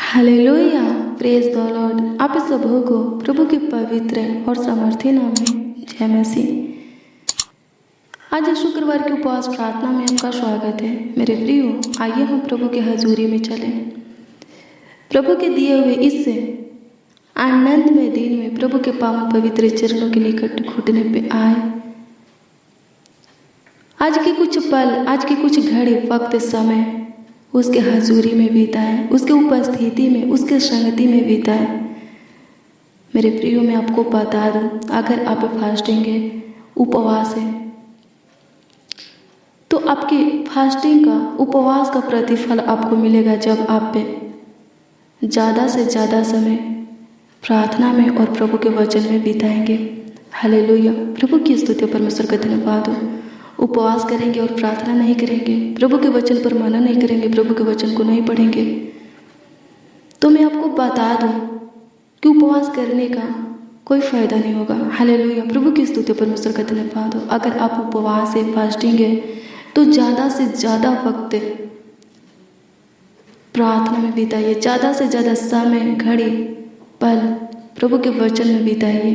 Hallelujah, praise the Lord. आप सबों को प्रभु के पवित्र और सामर्थ्य नाम में जय मसीह। आज शुक्रवार की उपवास प्रार्थना में आपका स्वागत है। मेरे प्रियो, आइए हम प्रभु के हजूरी में चलें। प्रभु के दिए हुए इस आनंदमय दिन में प्रभु के पावन पवित्र चरणों के निकट घुटने पे आए। आज के कुछ पल, आज के कुछ घड़ी, वक्त, समय उसके हजूरी में बिताएं, उसके उपस्थिति में, उसके संगति में बिताएं। मेरे प्रियो, मैं आपको बता दूं, अगर आप फास्टिंग है, उपवास है, तो आपकी फास्टिंग का, उपवास का प्रतिफल आपको मिलेगा जब आप पे ज़्यादा से ज़्यादा समय प्रार्थना में और प्रभु के वचन में बिताएंगे। हालेलुया, प्रभु की स्तुति, परमेश्वर का धन्यवाद हो। उपवास करेंगे और प्रार्थना नहीं करेंगे, प्रभु के वचन पर मनन नहीं करेंगे, प्रभु के वचन को नहीं पढ़ेंगे, तो मैं आपको बता दूं कि उपवास करने का कोई फायदा नहीं होगा। हालेलुया, प्रभु की स्तुति, परमेश्वर का धन्यवाद हो। अगर आप उपवास है, फास्टिंग है, तो ज़्यादा से ज़्यादा वक्त प्रार्थना में बिताइए, ज़्यादा से ज़्यादा समय, घड़ी, पल प्रभु के वचन में बिताइए।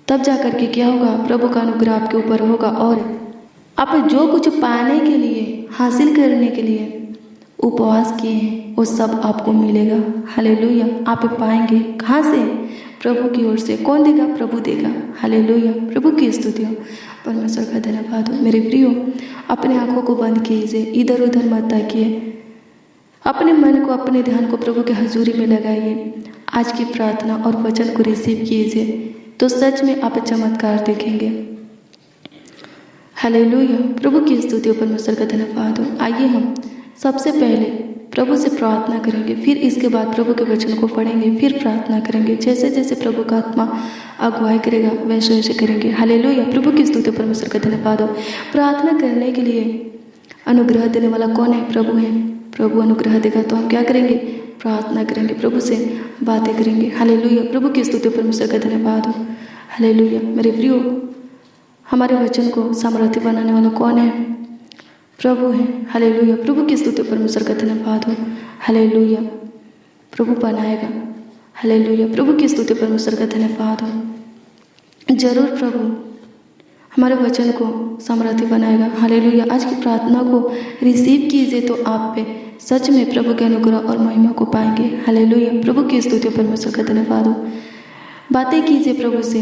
तब जाकर के क्या होगा, प्रभु का अनुग्रह आपके ऊपर होगा और आप जो कुछ पाने के लिए, हासिल करने के लिए उपवास किए हैं, वो सब आपको मिलेगा। हालेलुया, आप पाएंगे। कहाँ से? प्रभु की ओर से। कौन देगा? प्रभु देगा। हालेलुया, प्रभु की स्तुति हो, परमेश्वर का धन्यवाद हो। मेरे प्रियो, अपने आंखों को बंद कीजिए, इधर उधर मत ताकिए, अपने मन को, अपने ध्यान को प्रभु के हजूरी में लगाइए। आज की प्रार्थना और वचन को रिसीव कीजिए, तो सच में आप चमत्कार देखेंगे। हालेलुया, प्रभु की स्तुति, परमेश्वर का धन्यवाद हो। आइए हम सबसे पहले प्रभु से प्रार्थना करेंगे, फिर इसके बाद प्रभु के वचन को पढ़ेंगे, फिर प्रार्थना करेंगे। जैसे जैसे प्रभु का आत्मा अगुवाई करेगा वैसे वैसे करेंगे। हालेलुया, प्रभु की स्तुति, परमेश्वर का धन्यवाद हो। प्रार्थना करने के लिए अनुग्रह देने वाला कौन है? प्रभु है। प्रभु अनुग्रह देगा तो हम क्या करेंगे? प्रार्थना करेंगे, प्रभु से बातें करेंगे। हालेलुया, प्रभु की स्तुति, परमेश्वर का धन्यवाद हो। हालेलुया, मेरे प्रियो, हमारे वचन को सामर्थ्य बनाने वाला कौन है? प्रभु है। हालेलुया, प्रभु की स्तुति, परमेश्वर का धन्यवाद हो। हालेलुया, प्रभु बनाएगा। हालेलुया, प्रभु की स्तुति, परमेश्वर का धन्यवाद हो। जरूर प्रभु हमारे वचन को सामर्थ्य बनाएगा। हालेलुया, आज की प्रार्थना को रिसीव कीजिए तो आप पे सच में प्रभु के अनुग्रह और महिमा को पाएंगे। हालेलुया, प्रभु की स्तुति, परमेश्वर का धन्यवाद हो। बातें कीजिए प्रभु से,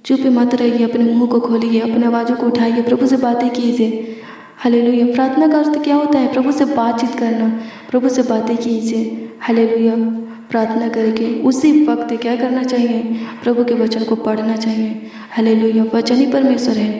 चुप मत रहिए, अपने मुंह को खोलिए, अपने आवाज़ों को उठाइए, प्रभु से बातें कीजिए। हालेलुया, प्रार्थना का अर्थ क्या होता है? प्रभु से बातचीत करना, प्रभु से बातें कीजिए। हालेलुया, प्रार्थना करके उसी वक्त क्या करना चाहिए? प्रभु के वचन को पढ़ना चाहिए। हालेलुया, वचन ही परमेश्वर है।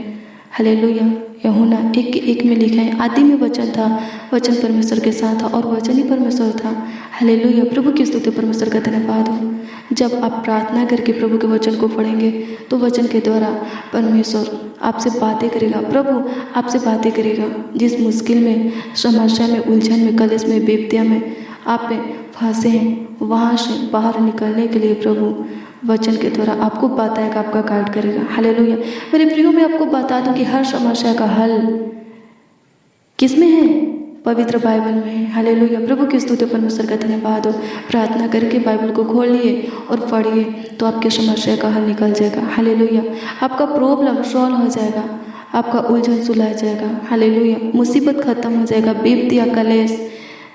हालेलुया, यूहन्ना 1:1 में लिखा है, आदि में वचन था, वचन परमेश्वर के साथ था और वचन ही परमेश्वर था। हालेलुया, प्रभु की स्तुति, परमेश्वर का धन्यवाद हो। जब आप प्रार्थना करके प्रभु के वचन को पढ़ेंगे तो वचन के द्वारा परमेश्वर आपसे बातें करेगा, प्रभु आपसे बातें करेगा। जिस मुश्किल में, समस्या में, उलझन में, कलेश में, विपत्तियों में आप फंसे हैं, वहाँ से बाहर निकलने के लिए प्रभु वचन के द्वारा आपको बताएगा, आपका गाइड करेगा। हालेलुया, मेरे प्रियो, मैं आपको बता दूं कि हर समस्या का हल किसमें है? पवित्र बाइबल में है। हालेलुया, प्रभु की स्तुति, परमेश्वर का धन्यवाद हो। प्रार्थना करके बाइबल को खोलिए और पढ़िए तो आपके समस्या का हल निकल जाएगा। हालेलुया, आपका प्रॉब्लम सॉल्व हो जाएगा, आपका उलझन सुलझ जाएगा। हालेलुया, मुसीबत खत्म हो जाएगा, विपत्ति या कलेश,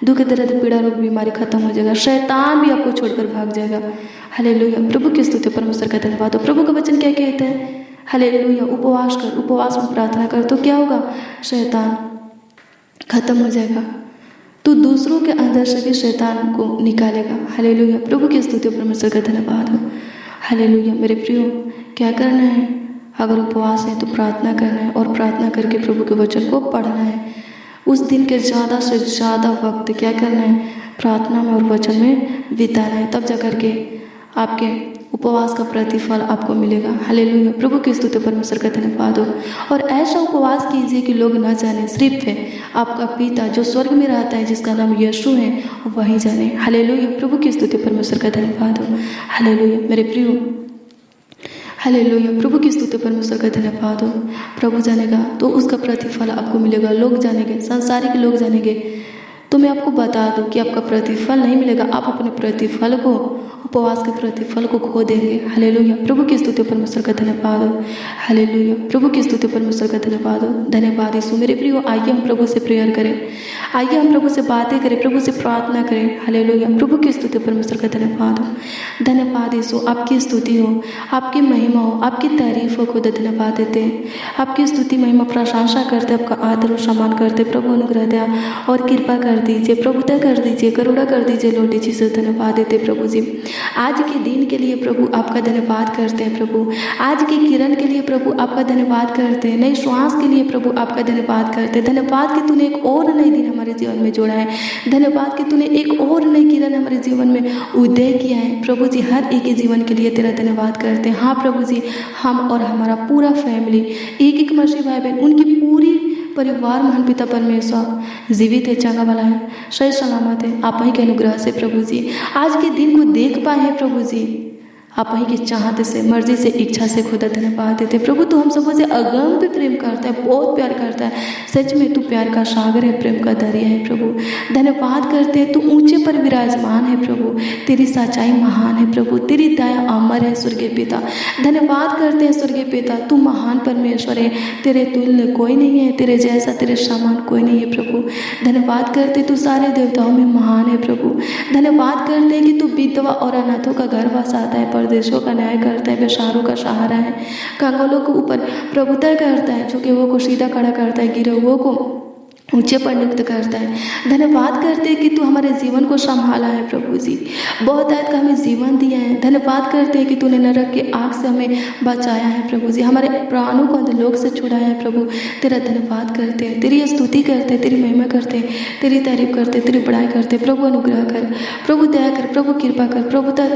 दुख, दर्द, पीड़ा, रोग, बीमारी खत्म हो जाएगा, शैतान भी आपको छोड़कर भाग जाएगा। हालेलुया, प्रभु की स्तुति, परमेश्वर का धन्यवाद हो। प्रभु का वचन क्या कहते हैं? हालेलुया, उपवास कर, उपवास में प्रार्थना कर तो क्या होगा? शैतान खत्म हो जाएगा, तो दूसरों के अंदर से भी शैतान को निकालेगा। हालेलुया, प्रभु की स्तुति, परमेश्वर का धन्यवाद हो। हालेलुया, मेरे प्रियो, क्या करना है? अगर उपवास है तो प्रार्थना करना है और प्रार्थना करके प्रभु के वचन को पढ़ना है। उस दिन के ज़्यादा से ज़्यादा वक्त क्या करना है? प्रार्थना में और वचन में बिताना है। तब जा करके आपके उपवास का प्रतिफल आपको मिलेगा। हालेलुया, प्रभु की स्तुति, परमेश्वर का धन्यवाद हो। और ऐसा उपवास कीजिए कि लोग न जाने, सिर्फ है आपका पिता जो स्वर्ग में रहता है, जिसका नाम यीशु है, वही जाने। हालेलुया, प्रभु की स्तुति, परमेश्वर का धन्यवाद हो। हालेलुया, मेरे प्रियो, हालेलुया, प्रभु की स्तुति, परमेश्वर का धन्यवाद हो। प्रभु जानेगा तो उसका प्रतिफल आपको मिलेगा। लोग जानेंगे, संसारिक लोग जानेंगे तो मैं आपको बता दूं कि आपका प्रतिफल नहीं मिलेगा, आप अपने प्रतिफल को, उपवास के प्रतिफल को खो देंगे। हालेलुया। प्रभु की स्तुति परमेश्वर का धन्यवाद हो। हालेलुया। प्रभु की स्तुति परमेश्वर का धन्यवाद हो। धन्यवाद यीशु। मेरे प्रियो, आइए हम प्रभु से प्रेयर करें, आइए हम प्रभु से बातें करें, प्रभु से प्रार्थना करें। हालेलुया। प्रभु की स्तुति परमेश्वर का धन्यवाद हो। धन्यवाद यीशु। आपकी स्तुति हो, आपकी महिमा हो, आपकी तारीफ हो। खुद धन्यवाद देते हैं, आपकी स्तुति महिमा प्रशंसा करते, आपका आदर और सम्मान करते। प्रभु अनुग्रह दया और कृपा कर दीजिए, प्रभुता कर दीजिए, करुणा कर दीजिए। लॉर्ड जीसस धन्यवाद देते प्रभु जी। आज के दिन के लिए प्रभु आपका धन्यवाद करते हैं प्रभु। आज की किरण के लिए प्रभु आपका धन्यवाद करते हैं। नई श्वास के लिए प्रभु आपका धन्यवाद करते हैं। धन्यवाद कि तूने एक और नई दिन हमारे जीवन में जोड़ा है। धन्यवाद कि तूने एक और नई किरण हमारे जीवन में उदय किया है प्रभु जी। हर एक के जीवन के लिए तेरा धन्यवाद करते हैं। हाँ प्रभु जी, हम और हमारा पूरा फैमिली, एक एक मसीह भाई बहन, उनकी पूरी परिवार महान पिता परमेश्वर जीवित है, चंगा वाला है, सही सलामत है। आप ही के अनुग्रह से प्रभु जी आज के दिन को देख पाए हैं प्रभु जी। आप ही की चाहत से, मर्जी से, इच्छा से खुदा धन्यवाद देते प्रभु। तो हम सबसे अगम भी प्रेम करता है, बहुत प्यार करता है। सच में तू प्यार का सागर है, प्रेम का दरिया है प्रभु। धन्यवाद करते हैं, तू ऊंचे पर विराजमान है प्रभु। तेरी सच्चाई महान है प्रभु, तेरी दया अमर है स्वर्गीय पिता। धन्यवाद करते हैं स्वर्गीय पिता, तू महान परमेश्वर है। तेरे तुल्य कोई नहीं है, तेरे जैसा, तेरे समान कोई नहीं है प्रभु। धन्यवाद करते तू सारे देवताओं में महान है प्रभु। धन्यवाद करते हैं कि तू विधवा और अनाथों का घर बसाता है, परदेशों का न्याय करता है, बेसहारों का सहारा है, कंगालों के ऊपर प्रभुता करता है, झुके हुओं को सीधा खड़ा करता है, गिरे हुओं को ऊंचे पर नियुक्त करता है। धन्यवाद करते हैं कि तू हमारे जीवन को संभाला है प्रभु जी। बहुत आयत का हमें जीवन दिया है। धन्यवाद करते हैं कि तूने नरक की आग से हमें बचाया है प्रभु जी। हमारे प्राणों को अंधलोक से छुड़ाया है प्रभु। तेरा धन्यवाद करते हैं, तेरी स्तुति करते हैं, तेरी महिमा करते हैं, तेरी तारीफ करते हैं, तेरी बड़ाई करते हैं। प्रभु अनुग्रह कर, प्रभु दया कर, प्रभु कृपा कर, प्रभुता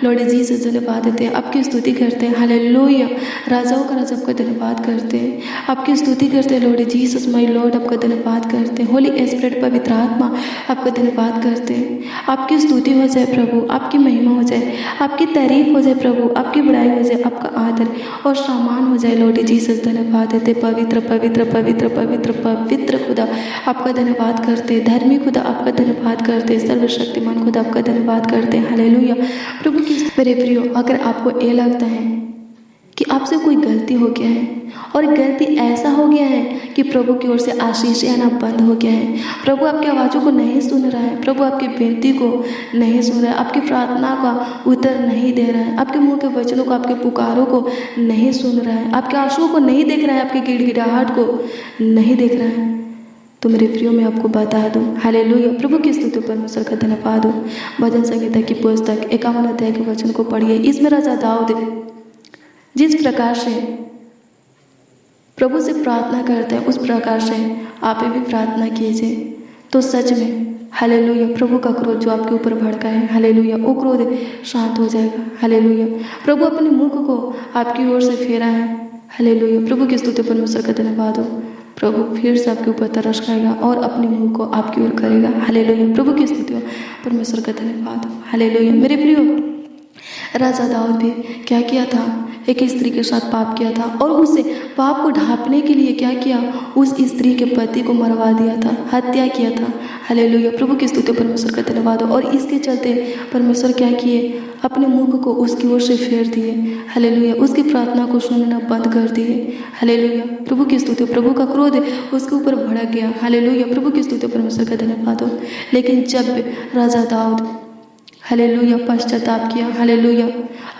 लॉर्ड जीसस धन्यवाद देते हैं, आपकी स्तुति करते हैं। हालेलुया। राजाओं का राजा आपका धन्यवाद करते हैं, आपकी स्तुति करते हैं। लॉर्ड जीसस माय लॉर्ड आपका धन्यवाद करते हैं। होली स्पिरिट पवित्र आत्मा आपका धन्यवाद करते हैं। आपकी स्तुति हो जाए प्रभु, आपकी महिमा हो जाए, आपकी तारीफ हो जाए प्रभु, आपकी बड़ाई हो जाए, आपका आदर और सम्मान हो जाए। लॉर्ड जीसस धन्यवाद देते। पवित्र पवित्र पवित्र पवित्र पवित्र खुदा आपका धन्यवाद करते हैं। धर्मी खुदा आपका धन्यवाद करते हैं। सर्वशक्तिमान खुदा आपका धन्यवाद करते हैं। हालेलुया। प्रभु की मेरे प्रियो, अगर आपको ये लगता है कि आपसे कोई गलती हो गया है और गलती ऐसा हो गया है कि प्रभु की ओर से आशीष आना बंद हो गया है, प्रभु आपकी आवाज़ों को नहीं सुन रहा है, प्रभु आपकी विनती को नहीं सुन रहा है, आपकी प्रार्थना का उत्तर नहीं दे रहा है, आपके मुंह के वचनों को, आपके पुकारों को नहीं सुन रहा है, आपके आंसुओं को नहीं देख रहा है, आपकी गिड़गिड़ाहट को नहीं देख रहा है, तो मेरे प्रियो मैं आपको बता दूं, हालेलुया। प्रभु की स्तुति परमेश्वर का धन्यवाद हो। भजन संहिता की पुस्तक 51 अध्याय के वचन को पढ़िए। इसमें राजा दाऊद जिस प्रकार से प्रभु से प्रार्थना करते हैं, उस प्रकार से आप भी प्रार्थना कीजिए, तो सच में हालेलुया प्रभु का क्रोध जो आपके ऊपर भड़का है, हालेलुया, वो क्रोध शांत हो जाएगा। हालेलुया। प्रभु अपने मुख को आपकी ओर से फेरा है। हालेलुया। प्रभु की स्तुति परमेश्वर का धन्यवाद हो। प्रभु फिर से आपके ऊपर तरस खाएगा और अपने मुंह को आपकी ओर करेगा। हालेलुया। प्रभु की स्तुति हो, परमेश्वर का धन्यवाद हो। हालेलुया। मेरे प्रियो, राजा दाऊद भी क्या किया था? एक स्त्री के साथ पाप किया था और उसे पाप को ढांपने के लिए क्या किया? उस स्त्री के पति को मरवा दिया था, हत्या किया था। हालेलुया। प्रभु की स्तुति परमेश्वर का धन्यवाद हो। और इसके चलते परमेश्वर क्या किए? अपने मुख को उसकी ओर से फेर दिए। हालेलुया। उसकी प्रार्थना को सुनना बंद कर दिए। हालेलुया। प्रभु की स्तुति। प्रभु का क्रोध उसके ऊपर भड़क गया। हालेलुया। प्रभु की स्तुति परमेश्वर का धन्यवाद हो। लेकिन जब राजा दाऊद हालेलुया पश्चाताप किया, हालेलुया,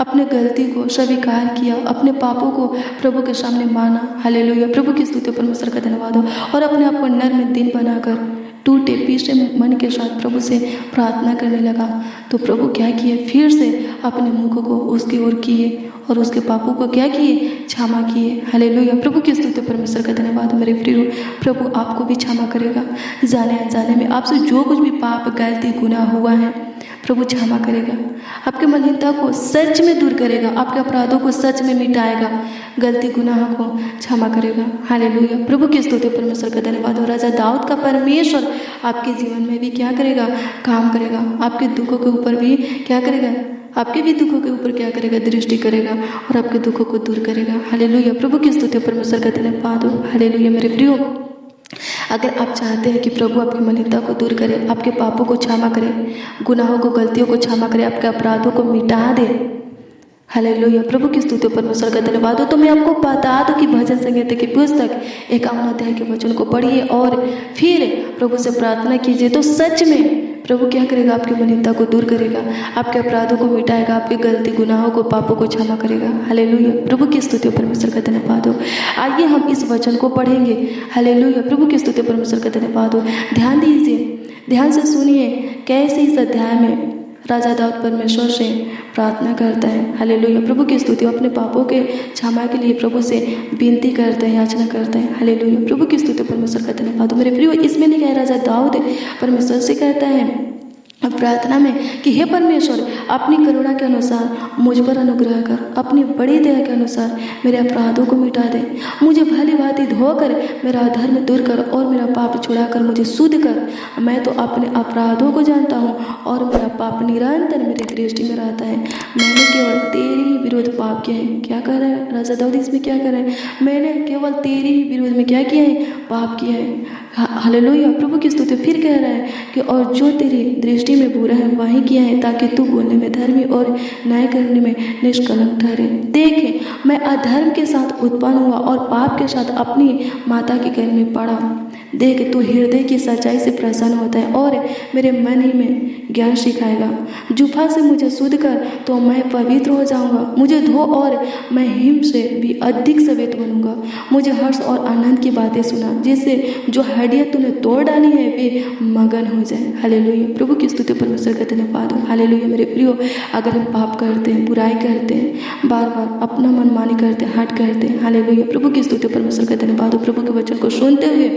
अपने गलती को स्वीकार किया, अपने पापों को प्रभु के सामने माना, हालेलुया, प्रभु की स्तुति परमेश्वर का धन्यवाद हो, और अपने आप को नर्म दिन बनाकर टूटे पीछे मन के साथ प्रभु से प्रार्थना करने लगा, तो प्रभु क्या किए? फिर से अपने मुख को उसकी ओर किए और उसके पापों को क्या किए? क्षमा किए। हालेलुया। प्रभु की स्तुति परमेश्वर का धन्यवाद हो। मेरे प्रियो, प्रभु आपको भी क्षमा करेगा। जाने अनजाने में आपसे जो कुछ भी पाप, गलती, गुनाह हुआ है, प्रभु क्षमा करेगा। आपके मलिनता को सच में दूर करेगा, आपके अपराधों को सच में मिटाएगा, गलती गुनाह को क्षमा करेगा। हालेलुया। प्रभु की स्तुति परमेश्वर का धन्यवाद हो। राजा दाऊद का परमेश्वर आपके जीवन में भी क्या करेगा? काम करेगा। आपके दुखों के ऊपर भी क्या करेगा? आपके भी दुखों के ऊपर क्या करेगा? दृष्टि करेगा और आपके दुखों को दूर करेगा। हालेलुया। प्रभु की स्तुति परमेश्वर का धन्यवाद हो। हालेलुया। मेरे प्रियो, अगर आप चाहते हैं कि प्रभु आपकी मलिनता को दूर करे, आपके पापों को क्षमा करे, गुनाहों को, गलतियों को क्षमा करे, आपके अपराधों को मिटा दे, हालेलुया, प्रभु की स्तुति परमेश्वर का धन्यवाद हो। तो मैं आपको बता दूं कि भजन संहिता की पुस्तक 51 अध्याय के वचन को पढ़िए और फिर प्रभु से प्रार्थना कीजिए, तो सच में प्रभु क्या करेगा, आपकी मलिनता को दूर करेगा, आपके अपराधों को मिटाएगा, आपकी गलती, गुनाहों को, पापों को क्षमा करेगा। हालेलुया, प्रभु की स्तुति परमेश्वर का धन्यवाद हो। आइए हम इस वचन को पढ़ेंगे। हालेलुया, प्रभु की स्तुति परमेश्वर का धन्यवाद हो। ध्यान दीजिए, ध्यान से सुनिए कैसे इस अध्याय में राजा दाऊद परमेश्वर से प्रार्थना करता है। हालेलुया, प्रभु की स्तुति, अपने पापों के क्षमा के लिए प्रभु से विनती करते हैं, याचना करते हैं। हालेलुया, प्रभु की स्तुति परमेश्वर का धन्यवाद। मेरे प्रियो, इसमें लिखा है राजा दाऊद परमेश्वर से कहता है प्रार्थना में कि हे परमेश्वर, अपनी करुणा के अनुसार मुझ पर अनुग्रह कर, अपनी बड़ी दया के अनुसार मेरे अपराधों को मिटा दे, मुझे भली भांति धोकर मेरा अधर्म दूर कर और मेरा पाप छुड़ाकर मुझे शुद्ध कर। मैं तो अपने अपराधों को जानता हूँ और मेरा पाप निरंतर मेरी दृष्टि में रहता है। मैंने केवल तेरी ही विरुद्ध पाप किया है। क्या कह रहा है राजा दाऊद इसमें? क्या कर रहा है? मैंने केवल तेरी ही विरुद्ध में क्या किया है? पाप किया है। हालेलुया, प्रभु की स्तुति। फिर कह रहा है कि और जो तेरी दृष्टि में बुरा है वही किया है, ताकि तू बोलने में धर्मी और न्याय करने में निष्कलंक ठहरे। देख, मैं अधर्म के साथ उत्पन्न हुआ और पाप के साथ अपनी माता के गर्भ में पड़ा। देख, तू हृदय की सच्चाई से प्रसन्न होता है और मेरे मन ही में ज्ञान सिखाएगा। जुफा से मुझे शुद्ध कर तो मैं पवित्र हो जाऊंगा। मुझे धो और मैं हिम से भी अधिक सफेद बनूंगा। मुझे हर्ष और आनंद की बातें सुना, जिससे जो हड्डियां तूने तोड़ डाली है वे मगन हो जाए। हालेलुया, प्रभु की स्तुति परमेश्वर का धन्यवाद हो। हालेलुया, मेरे प्रियो, अगर हम पाप करते हैं, बुराई करते हैं, बार बार अपना मनमानी करते हैं, हट करते हैं, हालेलुया, प्रभु की स्तुति परमेश्वर का धन्यवाद हो। प्रभु के वचन को सुनते हुए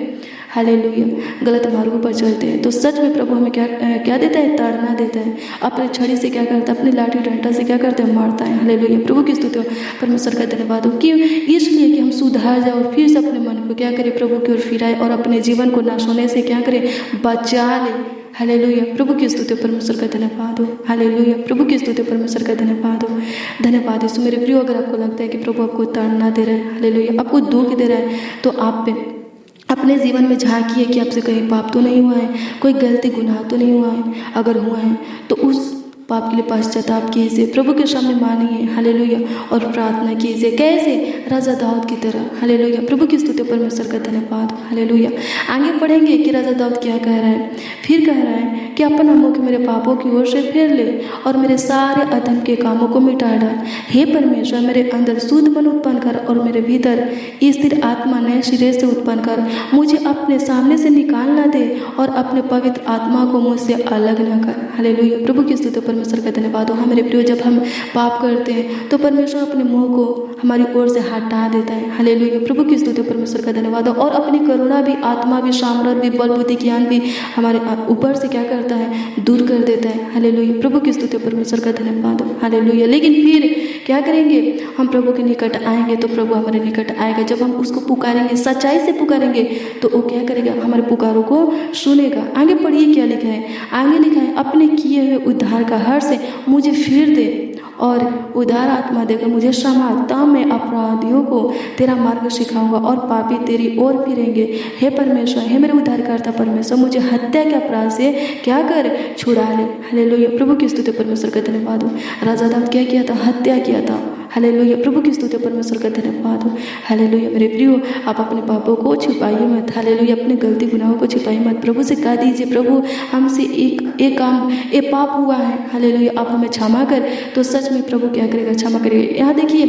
हालेलुया गलत मार्गों पर चलते हैं तो सच में प्रभु हमें क्या देता है? ताड़ना देता है। अपने छड़ी से क्या करता है? अपनी लाठी डंडा से क्या करता है? मारता है। हालेलुया, प्रभु की स्तुति परमेश्वर का धन्यवाद हो। क्यों? इसलिए कि हम सुधार जाए और फिर से अपने मन को क्या करें? प्रभु की ओर फिराए और अपने जीवन को नाश होने से क्या करें? बचा ले। हालेलुया, प्रभु की स्तुति परमेश्वर का धन्यवाद हो। हालेलुया, प्रभु की स्तुति परमेश्वर का धन्यवाद हो। धन्यवाद यीशु। मेरे प्रियो, अगर आपको लगता है कि प्रभु आपको ताड़ना दे रहा है, हालेलुया, आपको दुख दे रहा है, तो आप पे अपने जीवन में झांकिए कि आपसे कहीं पाप तो नहीं हुआ है, कोई गलती गुनाह तो नहीं हुआ है। अगर हुआ है तो उस पाप के लिए पश्चाताप कीजिए, प्रभु के सामने मानिए। हालेलुया, और प्रार्थना कीजिए। कैसे? राजा दाऊद की तरह। हालेलुया, प्रभु की स्तुति परमेश्वर का धन्यवाद। हालेलुया, आगे पढ़ेंगे कि राजा दाऊद क्या कह रहा है। फिर कह रहा है कि अपना मुख मेरे पापों की ओर से फेर ले और मेरे सारे अधर्म के कामों को मिटा डाल। हे परमेश्वर, मेरे अंदर शुद्ध मन उत्पन्न कर और मेरे भीतर स्थिर आत्मा नए सिरे से उत्पन्न कर। मुझे अपने सामने से निकाल ना दे और अपने पवित्र आत्मा को मुझसे अलग न कर। हालेलुया, प्रभु की स्तुति परमेश्वर का धन्यवाद हो। हमारे प्रियो, जब हम पाप करते हैं तो परमेश्वर अपने मुंह को हमारी ओर से हटा देता है। हालेलुया, प्रभु की स्तुति परमेश्वर का धन्यवाद हो। और अपनी करुणा भी, आत्मा भी, सामर्थ भी, बल, बुद्धि, ज्ञान भी हमारे ऊपर से क्या करता है? दूर कर देता है। हालेलुया, प्रभु की स्तुति परमेश्वर का धन्यवाद हो। हालेलुया, लेकिन फिर क्या करेंगे? हम प्रभु के निकट आएंगे तो प्रभु हमारे निकट आएगा। जब हम उसको पुकारेंगे, सच्चाई से पुकारेंगे, तो वो क्या करेगा? हमारे पुकारों को सुनेगा। आगे पढ़िए क्या लिखा है। आगे लिखा है, अपने किए हुए उद्धार का हर्ष से मुझे फिर दे और उदार आत्मा देकर मुझे संभाल, तब मैं अपराधियों को तेरा मार्ग सिखाऊंगा और पापी तेरी ओर फिरेंगे। हे परमेश्वर, हे मेरे उद्धारकर्ता परमेश्वर, मुझे हत्या के अपराध से क्या कर? छुड़ा ले। हालेलुया, प्रभु की स्तुति परमेश्वर का धन्यवाद हो। राजा दाऊद क्या किया था? हत्या किया था। हालेलुया, प्रभु की स्तुति परमेश्वर का धन्यवाद हो। हालेलुया, मेरे प्रियो, आप अपने पापों को छिपाइए मत। हालेलुया, अपने गलती गुनाहों को छिपाइए मत। प्रभु से कह दीजिए, प्रभु हमसे एक काम, एक पाप हुआ है। हालेलुया, आप हमें क्षमा कर। तो सच में प्रभु क्या करेगा? क्षमा करेगा। यहाँ देखिए,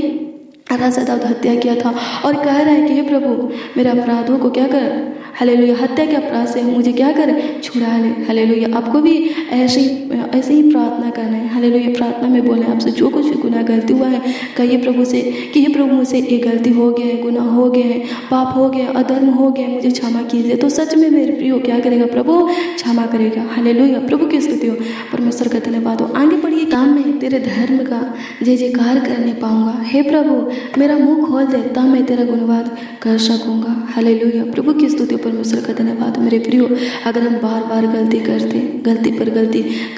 राजा दाऊद हत्या किया था और कह रहा है कि हे प्रभु, मेरे अपराधों को क्या कर? हालेलुया, हत्या के अपराध से मुझे क्या कर? छुड़ा ले। हालेलुया, आपको भी ऐसे ही प्रार्थना करना है। हालेलुया, प्रार्थना में बोले आपसे जो कुछ भी गुनाह गलती हुआ है, कहिए प्रभु से कि हे प्रभु, मुझसे ये गलती हो गया है, गुनाह हो गए हैं, पाप हो गया, अधर्म हो गया, मुझे क्षमा कीजिए। तो सच में मेरे प्रियो क्या करेगा? प्रभु क्षमा करेगा। हालेलुया, प्रभु की स्तुति हो, परमेश्वर का धन्यवाद हो। आगे बढ़िए ये काम में तेरे धर्म का जय जयकार करने पाऊंगा। हे प्रभु मेरा मुंह खोल दे तब मैं तेरा गुणगान कर सकूंगा। हालेलुया। प्रभु की स्तुति परमेश्वर का धन्यवाद। मेरे प्रियो, अगर हम बार बार गलती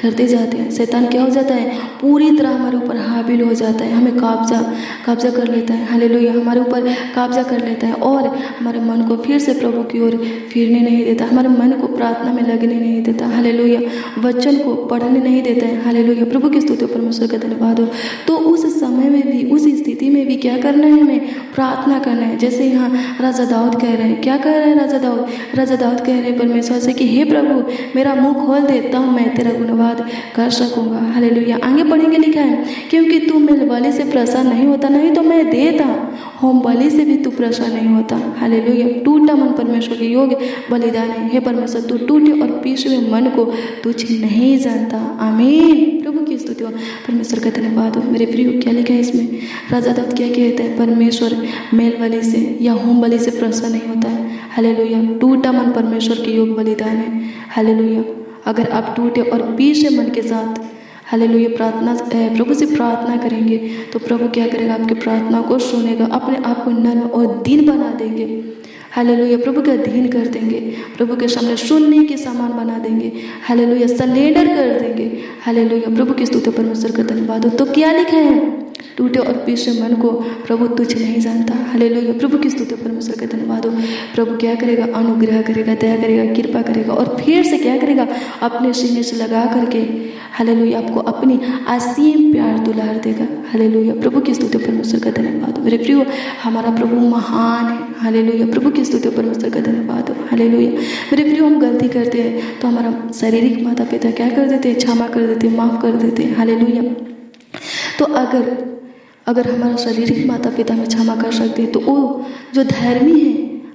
करते जाते हैं, शैतान क्या हो जाता है, पूरी तरह हमारे ऊपर हाबिल हो जाता है, हमें कब्जा कर लेता है। हालेलुया। हमारे ऊपर कब्जा कर लेता है और हमारे मन को फिर से प्रभु की ओर फिरने नहीं देता, हमारे मन को प्रार्थना में लगने नहीं देता। हालेलुया। वचन को पढ़ने नहीं देता है। हालेलुया। प्रभु की स्तुति परमेश्वर का धन्यवाद हो। तो उस समय में भी, उस स्थिति में भी क्या करना है, हमें प्रार्थना करना है। जैसे यहाँ राजा दाऊद कह रहे हैं, क्या कह रहे हैं राजा दाऊद कह रहे हैं परमेश्वर से कि हे प्रभु मेरा मुंह खोल दे तब मैं तेरा गुणगान कर सकूंगा। हालेलुया। आगे पढ़ेंगे, लिखा है क्योंकि तू मेल बलि से प्रसन्न नहीं होता, नहीं तो मैं देता, होम बलि से भी तू प्रसन्न नहीं होता। हालेलुया। टूटा मन परमेश्वर के योग्य बलिदान है। हे परमेश्वर तू टूटे और पीछे हुए मन को तुझ नहीं जानता। आमीन। प्रभु की स्तुति हो, परमेश्वर का धन्यवाद हो। मेरे प्रिय, क्या लिखा है इसमें, राजा दाऊद क्या कहते हैं, परमेश्वर मेल बलि से या होम बलि से प्रसन्न नहीं होता है। हालेलुया। टूटा मन परमेश्वर के योग्य बलिदान है। हालेलुया। अगर आप टूटे और पीछे मन के साथ हालेलुया प्रभु से प्रार्थना करेंगे तो प्रभु क्या करेगा, आपकी प्रार्थना को सुनेगा, अपने आप को नर्म और दीन बना देंगे। हालेलुया। प्रभु का अधीन कर देंगे, प्रभु के सामने सुनने के सामान बना देंगे। हालेलुया। सरेंडर कर देंगे। हालेलुया। प्रभु की स्तुति परमेश्वर का धन्यवाद हो। तो क्या लिखा है, टूटे और पीछे मन को प्रभु तुझ नहीं जानता। हालेलुया। प्रभु की स्तुति परमेश्वर का धन्यवाद हो। प्रभु क्या करेगा, अनुग्रह करेगा, दया करेगा, कृपा करेगा और फिर से क्या करेगा, अपने सीने से लगा करके हालेलुया आपको अपनी असीम प्यार दुलार देगा। हालेलुया। प्रभु की स्तुति परमेश्वर का धन्यवाद हो। मेरे प्रियो, हमारा प्रभु महान है। हालेलुया। प्रभु की स्तुति परमेश्वर का धन्यवाद हो। हालेलुया। मेरे प्रियो, हम गलती करते हैं तो हमारा शारीरिक माता पिता क्या कर देते हैं, क्षमा कर देते हैं, माफ़ कर देते हैं। हालेलुया। तो अगर हमारा शारीरिक माता पिता में क्षमा कर सकते हैं तो वो जो धर्मी है,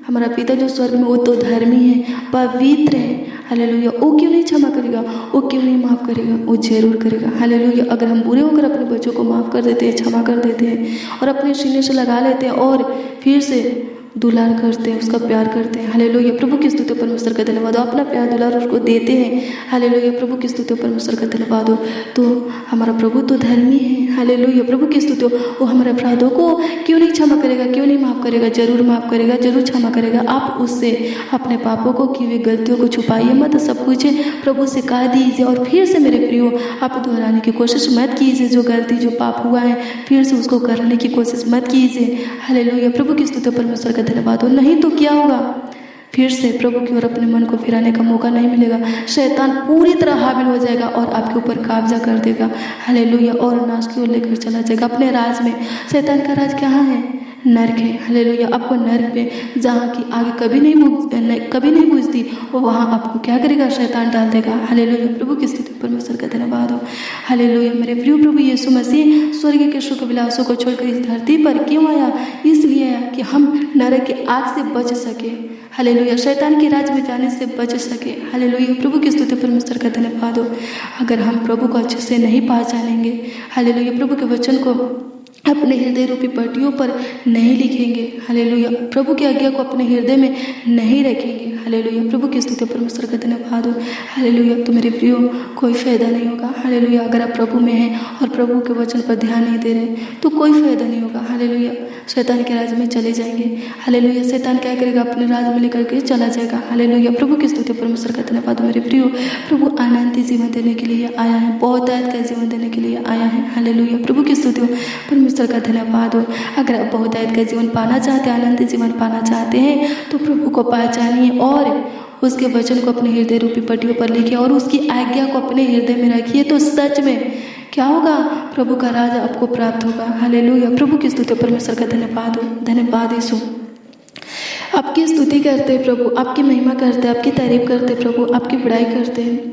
हमारा पिता जो स्वर्ग में, वो तो धर्मी है, पवित्र है। हालेलुया। वो क्यों नहीं क्षमा करेगा, वो क्यों नहीं माफ़ करेगा, वो जरूर करेगा। हालेलुया। अगर हम बुरे होकर अपने बच्चों को माफ़ कर देते हैं, क्षमा कर देते हैं और अपने सीने से लगा लेते हैं और फिर से दुलार करते हैं, उसका प्यार करते हैं। हालेलुया। प्रभु की स्तुति परमेश्वर का धन्यवाद हो। अपना प्यार दुलार उसको देते हैं। हालेलुया। प्रभु की स्तुति परमेश्वर का धन्यवाद हो। तो हमारा प्रभु तो धर्मी है। हालेलुया। प्रभु की स्तुति हो। वो हमारे अपराधों को क्यों नहीं क्षमा करेगा, क्यों नहीं माफ़ करेगा, जरूर माफ़ करेगा, जरूर क्षमा करेगा। आप उससे अपने पापों को, की हुई गलतियों को छुपाइए मत, सब कुछ प्रभु से कह दीजिए और फिर से मेरे प्रियो आप दोहराने की कोशिश मत कीजिए। जो गलती, जो पाप हुआ है, फिर से उसको करने की कोशिश मत कीजिए। हालेलुया। प्रभु की स्तुति परमेश्वर का धन्यवाद हो। नहीं तो क्या होगा, फिर से प्रभु की ओर अपने मन को फिराने का मौका नहीं मिलेगा। शैतान पूरी तरह हाबिल हो जाएगा और आपके ऊपर कब्जा कर देगा। हालेलुया। और नाश की ओर लेकर चला जाएगा अपने राज में। शैतान का राज कहाँ है, नर्क है। हालेलुया। आपको नर्क में जहाँ की आगे कभी नहीं बुझती, वो वहाँ आपको क्या करेगा, शैतान डाल देगा। हालेलुया। प्रभु की स्तुति परमेश्वर का धन्यवाद हो। हालेलुया। मेरे प्रिय, प्रभु यीशु मसीह स्वर्ग के सुख विलासों को छोड़कर इस धरती पर क्यों आया, इसलिए आया कि हम नरक की आग से बच सके। हालेलुया। शैतान के राज में जाने से बच सके। हालेलुया। प्रभु की स्तुति परमेश्वर का धन्यवाद हो। अगर हम प्रभु को अच्छे से नहीं पहचानेंगे, हालेलुया, प्रभु के वचन को अपने हृदय रूपी पट्टियों पर नहीं लिखेंगे, हालेलुया, प्रभु की आज्ञा को अपने हृदय में नहीं रखेंगे, हालेलुया, प्रभु की स्तुति परमेश्वर का धन्यवाद हो, हालेलुया, तो मेरे प्रियो कोई फायदा नहीं होगा। हालेलुया। अगर आप प्रभु में हैं और प्रभु के वचन पर ध्यान नहीं दे रहे तो कोई फायदा नहीं होगा। हालेलुया। शैतान के राज में चले जाएंगे। हालेलुया। शैतान क्या करेगा, अपने राज में लेकर के चला जाएगा। हालेलुया। प्रभु की स्तुति परमेश्वर का धन्यवाद हो। मेरे प्रियो, प्रभु अनंत जीवन देने के लिए आया है, बहुतायत का जीवन देने के लिए आया है। हालेलुया। प्रभु की स्तुति हो, परमेश्वर का धन्यवाद हो। अगर आप बहुतायत का जीवन पाना चाहते हैं, अनंत जीवन पाना चाहते हैं, तो प्रभु को पहचानिए और उसके वचन को अपने हृदय रूपी पट्टियों पर लिखिए और उसकी आज्ञा को अपने हृदय में रखिए। तो सच में क्या होगा, प्रभु का राज आपको प्राप्त होगा। हालेलुया। प्रभु की स्तुति परमेश्वर का धन्यवाद हो। धन्यवाद यीशु। आपकी स्तुति करते प्रभु, आपकी महिमा करते, आपकी तारीफ करते प्रभु, आपकी बड़ाई करते,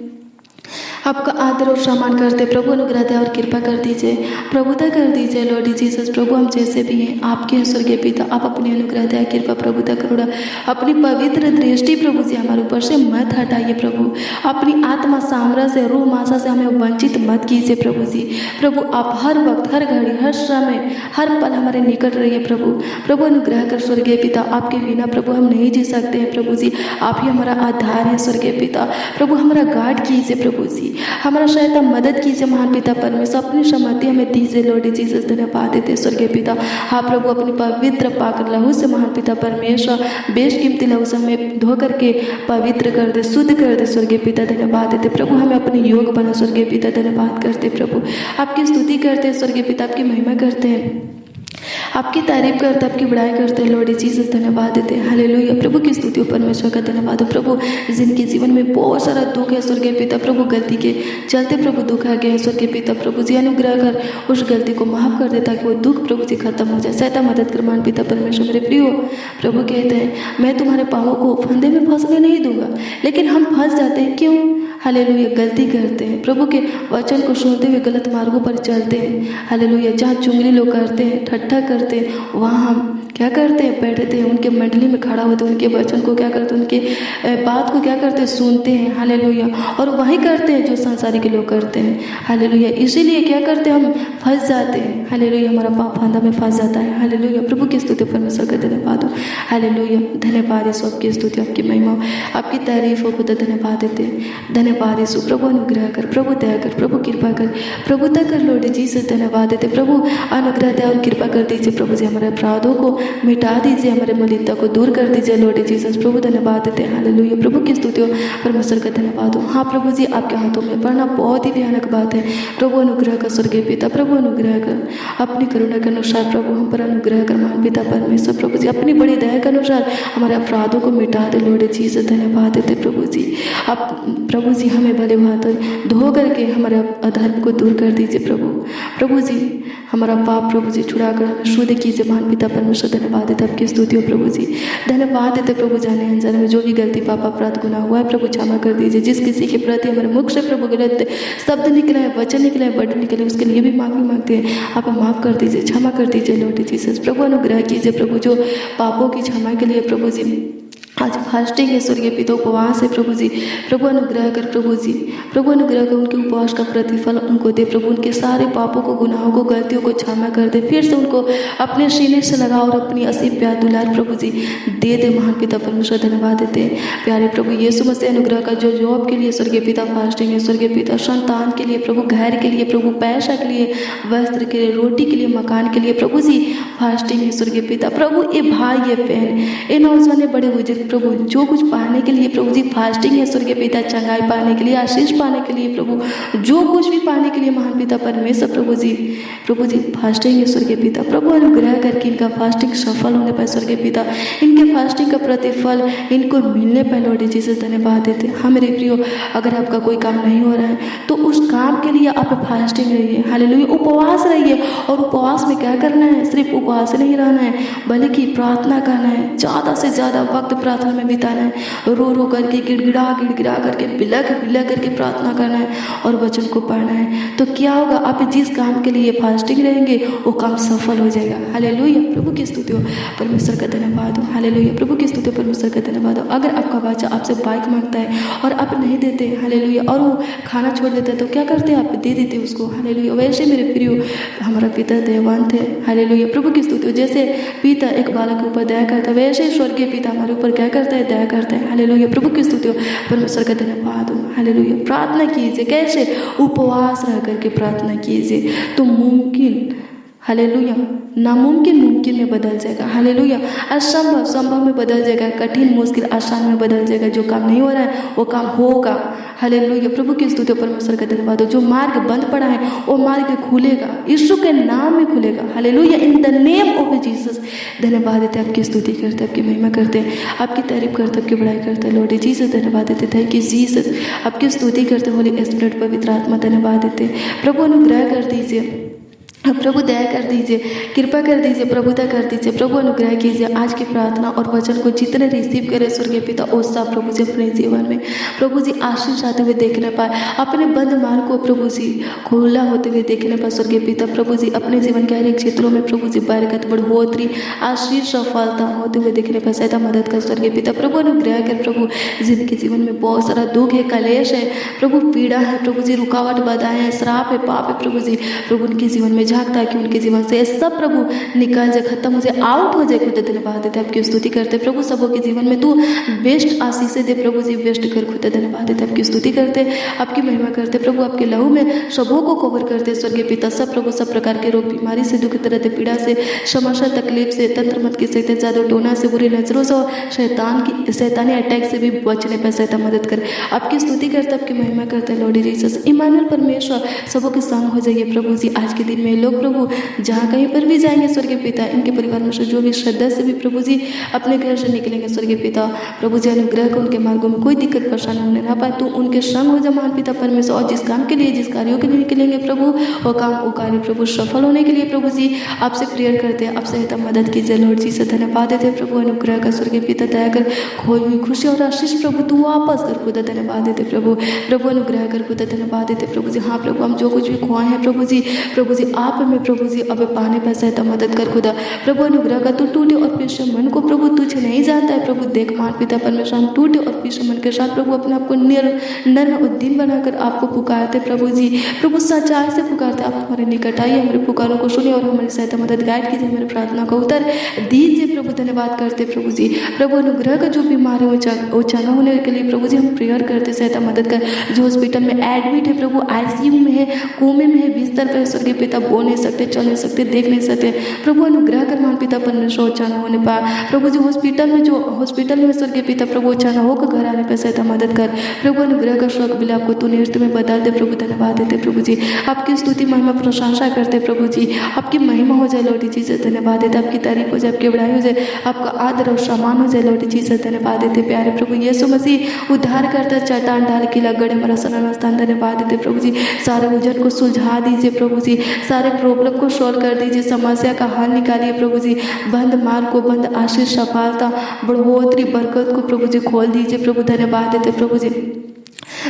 आपका आदर और सम्मान करते प्रभु। अनुग्रह दया और कृपा कर दीजिए, प्रभुता कर दीजिए लॉर्ड जीसस। प्रभु हम जैसे भी हैं आपके स्वर्गीय पिता, आप अपनी अनुग्रह दया कृपा प्रभुता करुणा अपनी पवित्र दृष्टि प्रभु जी हमारे ऊपर से मत हटाइए प्रभु। अपनी आत्मा सामर्थ्य से, रूह मासा से हमें वंचित मत कीजिए प्रभु जी। प्रभु आप हर वक्त, हर घड़ी, हर समय, हर पल हमारे निकट रहिए प्रभु। प्रभु अनुग्रह कर स्वर्गीय पिता, आपके बिना प्रभु हम नहीं जी सकते हैं प्रभु जी। आप ही हमारा आधार है स्वर्गीय पिता। प्रभु हमारा गार्ड कीजिए प्रभु जी। हमारा सहायता मदद कीजिए महान पिता परमेश्वर, अपनी सम्मति हमें दीजिए लॉर्ड जीसस। धन्यवाद देते स्वर्गीय पिता। हाँ प्रभु, अपनी पवित्र पाक लहू से महान पिता परमेश्वर, बेशकीमती लहू से हमें धो करके पवित्र कर दे, शुद्ध कर दे स्वर्गीय पिता। धन्यवाद देते प्रभु, हमें अपने योग बना स्वर्गीय पिता। धन्यवाद करते प्रभु, आपकी स्तुति करते हैं स्वर्गीय पिता, आपकी महिमा करते हैं, आपकी तारीफ करते, आपकी बड़ाई करते हैं लॉर्ड जीसस। धन्यवाद देते हैं। हालेलुया प्रभु की स्तुति परमेश्वर का धन्यवाद हो प्रभु। जिनके जीवन में बहुत सारा दुख है स्वर्गीय पिता प्रभु, गलती के चलते प्रभु दुख आ गया है स्वर्गीय पिता प्रभु जी, अनुग्रह कर उस गलती को माफ कर दे ताकि वो दुख प्रभु जी खत्म हो जाए। सहायता मदद कर मान पिता परमेश्वर। मेरे प्रियो प्रभु कहते हैं मैं तुम्हारे पापों को फंदे में फंसने नहीं दूंगा, लेकिन हम फंस जाते हैं। क्यों? हालेलुया, गलती करते हैं, प्रभु के वचन को सुनते हुए गलत मार्गों पर चलते हैं। हालेलुया, जहाँ चुंगली लोग करते हैं, ठट्ठा करते हैं, वहाँ हम क्या करते हैं? बैठते हैं, उनके मंडली में खड़ा होते हैं, उनके वचन को क्या करते हैं, उनके बात को क्या करते हैं? सुनते हैं। हालेलुया, और वही करते हैं जो संसारी के लोग करते हैं। हालेलुया, इसीलिए क्या करते हैं? हम फंस जाते हैं। हालेलुया, हमारा पाप फंदा में फंस जाता है। हालेलुया, प्रभु की स्तुति परमेश्वर का धन्यवाद हो। हालेलुया, धन्यवाद यीशु, आपकी स्तुति, आपकी महिमा, आपकी तारीफ हो खुदा। धन्यवाद देते हैं। धन्यवाद यीशु, प्रभु अनुग्रह कर, प्रभु दया कर, प्रभु कृपा कर, प्रभुता कर लॉर्ड जीसस। धन्यवाद देते प्रभु, अनुग्रह दया और कृपा कर दीजिए प्रभु जी, हमारे अपराधों को मिटा दीजिए, हमारे मलिनता को दूर कर दीजिए लॉर्ड जीसस। प्रभु धन्यवाद देते हैं। हालेलुया, प्रभु की स्तुति हो, परमेश्वर का धन्यवाद हो। हाँ प्रभु जी, आपके हाथों में पढ़ना बहुत ही भयानक बात है। प्रभु अनुग्रह कर स्वर्गीय पिता, प्रभु अनुग्रह कर, अपनी करुणा के अनुसार प्रभु हम पर अनुग्रह कर मान पिता परमेश्वर। प्रभु जी अपनी बड़ी दया के अनुसार हमारे अपराधों को मिटा दे लॉर्ड जीसस। धन्यवाद देते प्रभु जी। आप प्रभु जी हमें भले भांति धो करके हमारे अधर्म को दूर कर दीजिए प्रभु। प्रभु जी हमारा पाप प्रभु जी छुड़ा कर हमें शुद्ध कीजिए महान पिता परमेश्वर। धन्यवाद देते आपकी स्तुति हो प्रभु जी। धन्यवाद देते प्रभु, जाने अनजाने में जो भी गलती पाप अपराध गुनाह हुआ है प्रभु क्षमा कर दीजिए। जिस किसी के प्रति हमारे मुख से प्रभु गलत शब्द निकला है, वचन निकला है, वर्ड निकले, उसके लिए भी माफी मांगते हैं। आप माफ कर दीजिए, क्षमा कर दीजिए लॉर्ड जीसस। प्रभु अनुग्रह कीजिए प्रभु, जो पापों की क्षमा के लिए प्रभु जी आज फास्टिंग है स्वर्गीय पिता, उपवास है प्रभु जी। प्रभु अनुग्रह कर प्रभु जी, प्रभु अनुग्रह कर, उनके उपवास का प्रतिफल उनको दे प्रभु। उनके सारे पापों को, गुनाहों को, गलतियों को क्षमा कर दे। फिर से उनको अपने सीने से लगा और अपनी असीम प्यार दुलार प्रभु जी दे दे महान पिता परमेश्वर। धन्यवाद देते हैं प्यारे प्रभु यीशु मसीह। अनुग्रह का जो जॉब के लिए स्वर्गीय पिता फास्टिंग है स्वर्गीय पिता, संतान के लिए प्रभु, घर के लिए प्रभु, पैसा के लिए, वस्त्र के लिए, रोटी के लिए, मकान के लिए प्रभु जी फास्टिंग है स्वर्गीय पिता। प्रभु ये भाई, ये बहन, ये नौजवान, बड़े बुजुर्ग प्रभु, जो कुछ पाने के लिए प्रभु जी फास्टिंग है स्वर्गीय पिता, चंगाई पाने के लिए, आशीष पाने के लिए प्रभु, जो कुछ भी पाने के लिए महान पिता परमेश्वर प्रभु जी फास्टिंग है स्वर्गीय पिता। प्रभु अनुग्रह करके इनका फास्टिंग सफल होने पाए स्वर्गीय पिता, इनके फास्टिंग का प्रतिफल इनको मिलने पाए लॉर्ड जीसस। धन्यवाद देते हैं। हाँ मेरे प्रियो, अगर आपका कोई काम नहीं हो रहा है तो उस काम के लिए आप फास्टिंग रहिए। हालेलुया, उपवास रहिए। और उपवास में क्या करना है? सिर्फ उपवास नहीं रहना है, बल्कि प्रार्थना करना है। ज़्यादा से ज़्यादा वक्त प्रार्थना में बिताना है। रो रो करके, गिड़गिड़ा करके, बिलख करके प्रार्थना करना है और वचन को पढ़ना है। तो क्या होगा? आप जिस काम के लिए फास्टिंग रहेंगे वो काम सफल हो जाएगा। हालेलुया, प्रभु की स्तुति हो, परमेश्वर का धन्यवाद हो। हालेलुया, प्रभु की स्तुति, परमेश्वर का धन्यवाद हो। अगर आपका बच्चा आपसे बाइक मांगता है और आप नहीं देते, हालेलुया, और वो खाना छोड़ देता है, तो क्या करते हैं? आप दे देते उसको। हालेलुया, वैसे मेरे प्रियो हमारा पिता दयावान थे। हालेलुया, प्रभु की स्तुति हो। जैसे पिता एक बालक के ऊपर दया करता है, वैसे स्वर्गीय पिता हमारे ऊपर क्या करता है? दया करता है। हालेलुया, प्रभु की स्तुति हो, परमेश्वर का धन्यवाद हो। हालेलुया, प्रार्थना कीजिए। कैसे? उपवास रह करके प्रार्थना कीजिए तो मुमकिन, हालेलुया, नामुमकिन मुमकिन में बदल जाएगा। हालेलुया, असंभव संभव में बदल जाएगा, कठिन मुश्किल आसान में बदल जाएगा। जो काम नहीं हो रहा है वो काम होगा। हालेलुया, प्रभु की स्तुति, परमेश्वर का धन्यवाद हो। जो मार्ग बंद पड़ा है वो मार्ग खुलेगा, यीशु के नाम में खुलेगा। Hallelujah, in the name of Jesus. धन्यवाद देते, आपकी स्तुति करते, आपकी महिमा करते, आपकी तारीफ करते, आपकी बड़ाई करते लॉर्ड जीसस। धन्यवाद देते, थैंक यू जीसस। आपकी स्तुति करते, होली स्पिरिट, पवित्र आत्मा, धन्यवाद देते। प्रभु अनुग्रह कर दीजिए, प्रभु दया कर दीजिए, कृपा कर दीजिए, प्रभुता कर दीजिए। प्रभु अनुग्रह कीजिए। आज की प्रार्थना और वचन को जितने रिसीव करे स्वर्गीय पिता, वो सब प्रभु जी अपने जीवन में प्रभु जी आशीष आते हुए देखने पाए। अपने बंद मार्ग को प्रभु जी खुला होते हुए देखने पाए स्वर्गीय पिता। प्रभु जी अपने जीवन के हर एक क्षेत्रों में प्रभु जी बरकत, बढ़ोतरी, आशीष, सफलता होते हुए देखने पाए। सहायता मदद कर स्वर्गीय पिता। प्रभु अनुग्रह कर प्रभु, जिनके जीवन में बहुत सारा दुख है, कलेश है प्रभु, पीड़ा है प्रभु जी, रुकावट, बाधाएं हैं, श्राप है, पाप है प्रभु जी, प्रभु उनके जीवन में झांक, ताकि उनके जीवन से ये सब प्रभु निकल जाए, खत्म हो जाए, आउट हो जाए। खुदा धन्यवाद देते, आपकी स्तुति करते प्रभु। सबों के जीवन में तू बेस्ट आशीष दे प्रभु जी, बेस्ट कर। खुदा धन्यवाद देते, आपकी स्तुति करते, आपकी महिमा करते प्रभु। आपके लहू में सबों को कवर करते स्वर्गीय पिता। सब प्रभु सब प्रकार के रोग बीमारी से, दुख दर्द पीड़ा से, समस्या तकलीफ से, तंत्र मत की सहित जादू टोना से, बुरी नजरों से, शैतानी अटैक से भी बचने पर सहित मदद कर। आपकी स्तुति करते, आपकी महिमा करते लॉर्ड जीसस। इमानुएल परमेश्वर सबों के संग हो जाइए प्रभु जी। आज के दिन में लोग प्रभु जहाँ कहीं पर भी जाएंगे स्वर्गीय पिता, इनके परिवार में से जो भी सदस्य भी प्रभु जी अपने घर से निकलेंगे स्वर्गीय पिता, प्रभु जी अनुग्रह कर, उनके मार्गों में कोई दिक्कत परेशानी होने ना पाए। तो उनके संग हो जा महान पिता परमेश्वर। और जिस काम के लिए, जिस कार्यों के लिए निकलेंगे प्रभु, वो काम वो कार्य प्रभु सफल होने के लिए प्रभु जी आपसे प्रेयर करते हैं, आपसे हिता मदद कीजिए लॉर्ड जी से। धन्यवाद देते प्रभु। अनुग्रह कर स्वर्गीय पिता, दया कर, खोई हुई खुशी और आशीष प्रभु तू वापस कर। खुदा धन्यवाद देते प्रभु। प्रभु अनुग्रह कर, खुदा धन्यवाद देते प्रभु जी। हाँ प्रभु, हम जो कुछ भी खोए हैं प्रभु जी आप हमें प्रभु जी अब पाने पर सहित मदद कर। खुदा प्रभु अनुग्रह कर, तू टूटे और पीछे मन को प्रभु तुझ नहीं जानता है प्रभु। देख मान पिता परमेश्वर, हम टूटे और पीछे मन के साथ प्रभु अपने आप को नर्म उद्दीन बनाकर आपको पुकारते प्रभु जी। प्रभु सच्चाई से पुकारते, आप हमारे निकट आइए, हमारे पुकारों को सुनिए और हमारी सहायता मदद गाइड कीजिए, हमारी प्रार्थना का उत्तर दीजिए प्रभु। धन्यवाद करते प्रभु जी। प्रभु अनुग्रह का जो बीमारी वो चंगा होने के लिए प्रभु जी हम प्रेयर करते, सहायता मदद कर। जो हॉस्पिटल में एडमिट है प्रभु, आईसीयू में है, कोमे में है, बिस्तर पर स्वर्गीय पिता, बोल नहीं सकते, चल नहीं सकते, देख नहीं सकते प्रभु अनुग्रह कर मान पिता परमेश्वर चंगा होने पा प्रभु जी। हॉस्पिटल में स्वर्गीय पिता प्रभु चंगा होकर घर आने पर सहायता मदद कर। प्रभु अनुग्रह का स्वर्ग बिल आपको तू नृत्य में बदल दे प्रभु। धन्यवाद देते प्रभु जी। आपकी स्तुति महिमा प्रशंसा करते प्रभु जी। आपकी महिमा हो जाए लॉर्ड जी से। धन्यवाद देते, आपकी तारीफ हो जाए, आपकी बड़ाई हो जाए, आपका आदर और सम्मान हो जाए लॉर्ड जी से। धन्यवाद देते प्यारे प्रभु यीशु मसीह, उद्धार करता, चट्टान ढाल किला गढ़ हमारा शरण स्थान। धन्यवाद देते प्रभु जी। सारे उलझन को सुलझा दीजिए प्रभु जी, सारे प्रॉब्लम को सॉल्व कर दीजिए, समस्या का हल निकालिए प्रभु जी। बंद मार्ग को बंद, आशीष सफलता बढ़ोतरी बरकत को प्रभु जी खोल दीजिए प्रभु। धन्यवाद देते प्रभु जी।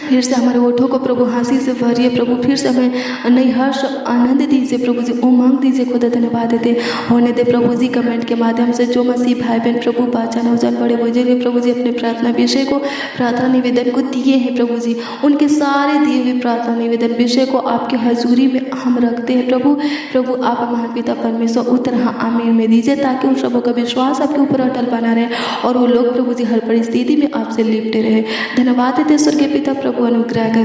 फिर से हमारे ओठों को प्रभु हंसी से भरिए प्रभु। फिर से हमें नई हर्ष आनंद दीजिए प्रभु जी, उमंग दीजिए खुदा। धन्यवाद देते होने दे प्रभु जी। कमेंट के माध्यम से जो मसीह भाई बहन प्रभु पहचान हो जान बड़े बुजुर्ग प्रभु जी अपने प्रार्थना विषय को, प्रार्थना निवेदन को दिए हैं प्रभु जी, उनके सारे दिए हुए प्रार्थना निवेदन विषय को आपकी हजूरी में हम रखते हैं प्रभु। प्रभु आप महान पिता परमेश्वर उत्तर हाँ आमीन में दीजिए, ताकि उन सबों का विश्वास आपके ऊपर अटल बना रहे और वो लोग प्रभु जी हर परिस्थिति में आपसे लिपटे रहे। धन्यवाद देते स्वर्गीय पिता प्रभु। अनुग्रह कर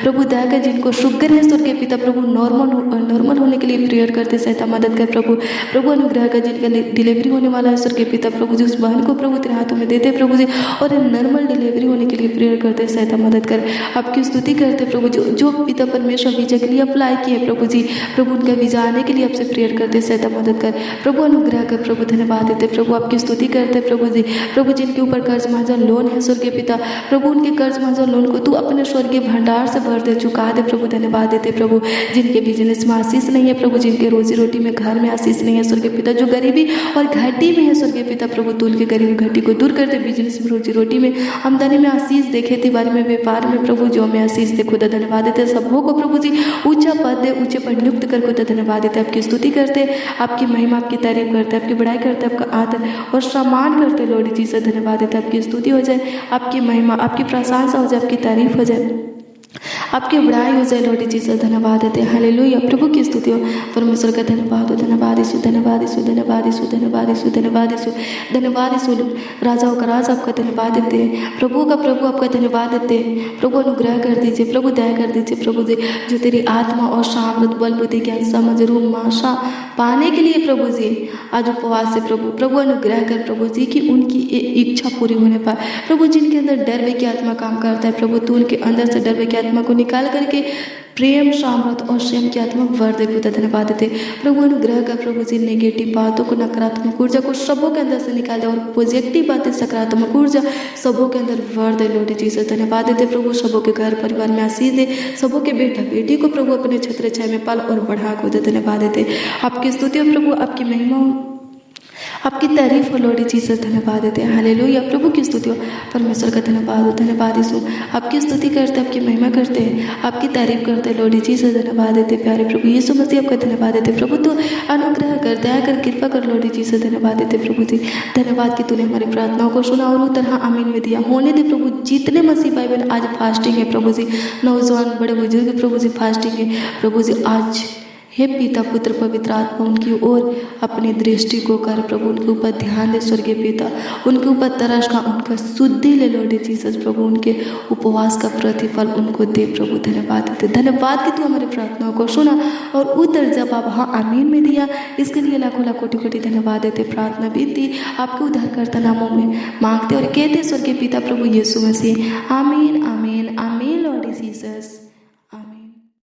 प्रभु दया कर, जिनको शुगर है स्वर्गीय पिता प्रभु नॉर्मल होने के लिए प्रेयर करते, सहायता मदद कर प्रभु अनुग्रह कर। जिनका डिलीवरी होने वाला है स्वर्गीय पिता प्रभु जी, उस बहन को प्रभु तेरे हाथों में देते प्रभु जी, और नॉर्मल डिलीवरी होने के लिए प्रेयर करते, सहायता मदद कर। आपकी स्तुति करते प्रभु जो पिता परमेश्वर वीजा के लिए अप्लाई किए प्रभु जी, प्रभु उनका वीजा आने के लिए आपसे प्रेयर करते, सहायता मदद कर प्रभु। अनुग्रह कर प्रभु। धन्यवाद देते प्रभु। आपकी स्तुति करते प्रभु जी। प्रभु जिनके ऊपर कर्ज मांझा लोन है स्वर्गीय पिता प्रभु, उनके कर्ज मांझा लोन को तू अपने स्वर्गीय भंडार से भर दे, चुका दे प्रभु। धन्यवाद देते प्रभु। जिनके बिजनेस में आशीष नहीं है प्रभु, जिनके रोजी रोटी में घर में आशीष नहीं है स्वर्गीय पिता, जो गरीबी और घाटी में है स्वर्गीय पिता प्रभु, तू उनके गरीबी घाटी को दूर कर दे। बिजनेस में, रोजी रोटी में, आमदनी में आशीष दे, खेती बाड़ी में, व्यापार में प्रभु जो में आशीष दे खुदा। धन्यवाद देते सबों को प्रभु जी ऊंचा पद दे, ऊंचे पद नियुक्त कर खुदा। धन्यवाद देते, आपकी स्तुति करते, आपकी महिमा, आपकी तारीफ करते, आपकी बड़ाई करते, आपका आदर और सम्मान करते लॉर्ड जी से। धन्यवाद देते, आपकी स्तुति हो जाए, आपकी महिमा, आपकी प्रशंसा हो जाए, आपकी तारीफ हो जाए, आपकी बड़ाई हो जाए लॉर्ड जी से। धन्यवाद देते हैं। हालेलुया। प्रभु की स्तुति हो, परमेश्वर का धन्यवाद हो। धन्यवाद यीशु, धन्यवाद यीशु, धन्यवाद यीशु, धन्यवाद यीशु, धन्यवाद यीशु, धन्यवाद यीशु। राजाओं का राज आपका धन्यवाद देते हैं, प्रभु का प्रभु आपका धन्यवाद देते हैं। प्रभु अनुग्रह कर दीजिए प्रभु, दया कर दीजिए प्रभु जी। जो तेरी आत्मा और सामर्थ बल बुद्धि ज्ञान समझ रूम आशा पाने के लिए प्रभु जी आज उपवास से प्रभु अनुग्रह कर प्रभु जी कि उनकी इच्छा पूरी होने पाए प्रभु। जिनके अंदर डर की आत्मा काम करता है प्रभु, तू उनके अंदर से डर की आत्मा को निकाल करके प्रेम, सामर्थ और संयम की आत्मा भर दे खुदा। धन्यवाद देते प्रभु। अनुग्रह कर प्रभु जी। नेगेटिव बातों को, नकारात्मक ऊर्जा को सबों के अंदर से निकाल दे और पॉजिटिव बातें, सकारात्मक ऊर्जा सबों के अंदर भर दे लॉर्ड जी से। धन्यवाद देते प्रभु। सबों के घर परिवार में आशीष दे, सबों के बेटा बेटी को प्रभु अपने छत्र छाया में पाल और बढ़ा खुदा। धन्यवाद देते, आपकी स्तुति हो प्रभु, आपकी महिमा हो, आपकी तारीफ हो लॉर्ड जी से। धन्यवाद देते हैं। हालेलुया। प्रभु की स्तुति हो, परमेश्वर का धन्यवाद हो। धन्यवाद यीशु। आपकी स्तुति करते, आपकी महिमा करते हैं, आपकी तारीफ करते हैं लॉर्ड जी से। धन्यवाद देते प्यारे प्रभु यीशु मसीह, आपका धन्यवाद देते प्रभु। तो अनुग्रह कर, दया कर, कृपा कर लॉर्ड जी से। धन्यवाद देते प्रभु जी। धन्यवाद कि तूने हमारी प्रार्थनाओं को सुना और उतर हाँ आमीन में दिया। होने दे प्रभु जितने मसीह भाई बहन आज फास्टिंग है प्रभु जी, नौजवान बड़े बुजुर्ग प्रभु जी फास्टिंग है प्रभु जी, आज हे पिता पुत्र पवित्र आत्मा उनकी ओर अपनी दृष्टि को कर प्रभु, उनके ऊपर ध्यान दे स्वर्गीय पिता, उनके ऊपर तरस का, उनका शुद्धि ले लौटे जीसस प्रभु, उनके उपवास का प्रतिफल उनको दे प्रभु। धन्यवाद देते, धन्यवाद कि तू हमारी प्रार्थनाओं को सुना और उत्तर जवाब हाँ आमीन में दिया। इसके लिए लाखों लाख कोटि कोटि धन्यवाद देते। प्रार्थना विनती आपके उद्धारकर्ता नामों में मांगते और कहते स्वर्गीय पिता प्रभु यीशु मसीह, आमीन आमीन आमीन लॉर्ड जीसस।